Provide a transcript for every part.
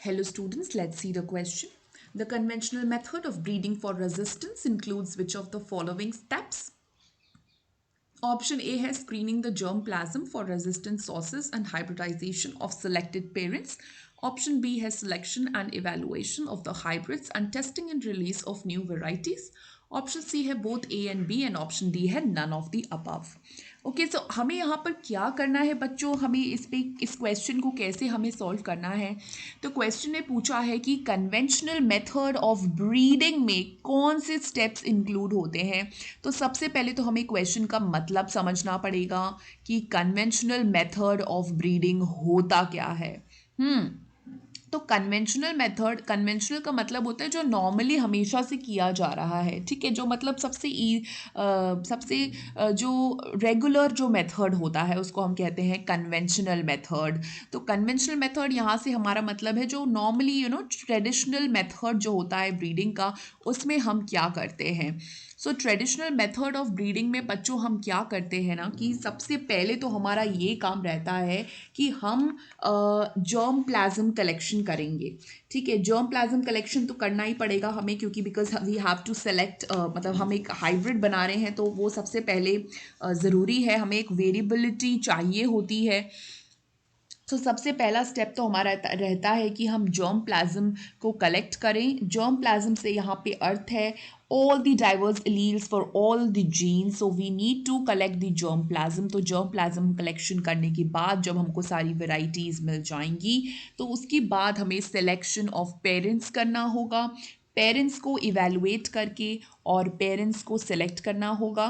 Hello students, let's see the question. The conventional method of breeding for resistance includes which of the following steps? Option A has screening the germ plasm for resistant sources and hybridization of selected parents. Option B has selection and evaluation of the hybrids and testing and release of new varieties. Option C है both A and B and option D है none of the above. Okay, so हमें यहाँ पर क्या करना है बच्चों, हमें इस क्वेश्चन को कैसे हमें सॉल्व करना है। तो क्वेश्चन ने पूछा है कि कन्वेंशनल मेथड ऑफ ब्रीडिंग में कौन से स्टेप्स इंक्लूड होते हैं। तो सबसे पहले तो हमें क्वेश्चन का मतलब समझना पड़ेगा कि कन्वेंशनल मेथड ऑफ ब्रीडिंग होता क्या है। तो कन्वेंशनल का मतलब होता है जो नॉर्मली हमेशा से किया जा रहा है, ठीक है, जो मतलब जो रेगुलर जो मेथड होता है उसको हम कहते हैं कन्वेंशनल मेथड। तो कन्वेंशनल मेथड यहाँ से हमारा मतलब है जो नॉर्मली ट्रेडिशनल मेथड जो होता है ब्रीडिंग का, उसमें हम क्या करते हैं। सो ट्रेडिशनल मेथड ऑफ ब्रीडिंग में बच्चों हम क्या करते हैं ना कि सबसे पहले तो हमारा ये काम रहता है कि हम जर्म प्लाज्म कलेक्शन करेंगे। ठीक है, जर्म प्लाज्म कलेक्शन तो करना ही पड़ेगा हमें, क्योंकि because we have to select, मतलब हम एक हाइब्रिड बना रहे हैं तो वो सबसे पहले ज़रूरी है, हमें एक वेरिएबिलिटी चाहिए होती है। तो सबसे पहला स्टेप तो हमारा रहता है कि हम जर्म प्लाज्म को कलेक्ट करें। जर्म प्लाज्म से यहाँ पे अर्थ है all the diverse alleles for all the genes, so we need to collect the germ plasm। तो germ plasm कलेक्शन करने के बाद जब हमको सारी वेराइटीज़ मिल जाएंगी तो उसके बाद हमें सिलेक्शन ऑफ पेरेंट्स करना होगा। पेरेंट्स को इवेलुएट करके और पेरेंट्स को सिलेक्ट करना होगा,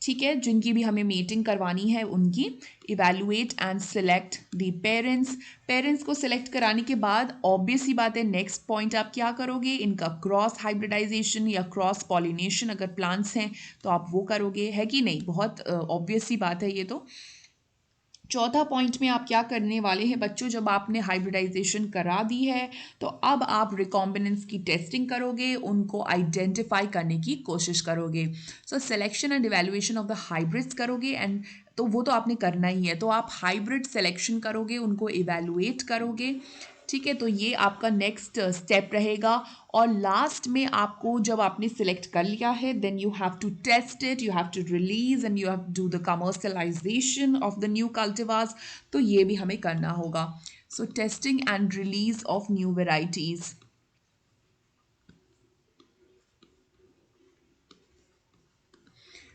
ठीक है, जिनकी भी हमें मीटिंग करवानी है उनकी। Evaluate and select the parents. Parents को सिलेक्ट कराने के बाद ऑब्वियस ही बात है, नेक्स्ट पॉइंट आप क्या करोगे, इनका क्रॉस हाइब्रिडाइजेशन या क्रॉस पॉलिनेशन अगर प्लांट्स हैं तो आप वो करोगे, है कि नहीं। बहुत ऑब्वियस ही बात है ये तो। चौथा पॉइंट में आप क्या करने वाले हैं बच्चों, जब आपने हाइब्रिडाइजेशन करा दी है तो अब आप रिकॉम्बिनेंस की टेस्टिंग करोगे, उनको आइडेंटिफाई करने की कोशिश करोगे। So selection and evaluation of the hybrids करोगे, एंड तो वो तो आपने करना ही है। तो आप हाइब्रिड सिलेक्शन करोगे, उनको इवेल्युएट करोगे, ठीक है। तो ये आपका नेक्स्ट स्टेप रहेगा। और लास्ट में आपको जब आपने सिलेक्ट कर लिया है, then you have to test it, you have to release and you have to do the commercialisation of the new cultivars. तो ये भी हमें करना होगा। So testing and release of new varieties.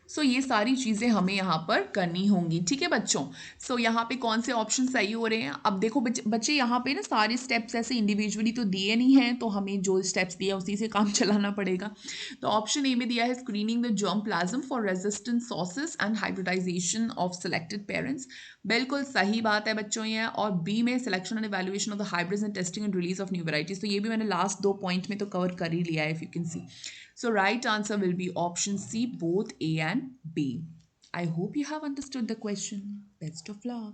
So ये सारी चीज़ें हमें यहाँ पर करनी होंगी, ठीक है बच्चों। सो यहाँ पे कौन से ऑप्शन सही हो रहे हैं, अब देखो बच्चे यहाँ पे ना सारे स्टेप्स ऐसे इंडिविजुअली तो दिए नहीं हैं, तो हमें जो स्टेप्स दिया उसी से काम चलाना पड़ेगा। तो ऑप्शन ए में दिया है screening the germ plasm for resistant सॉसेस and hybridization of selected parents, बिल्कुल सही बात है बच्चों ये। और बी में selection and evaluation of the hybrids and testing and release of new varieties, तो ये भी मैंने लास्ट दो पॉइंट में तो कवर कर ही लिया है, if you can see. So right answer will be option C, both A and B. I hope you have understood the question. Best of luck.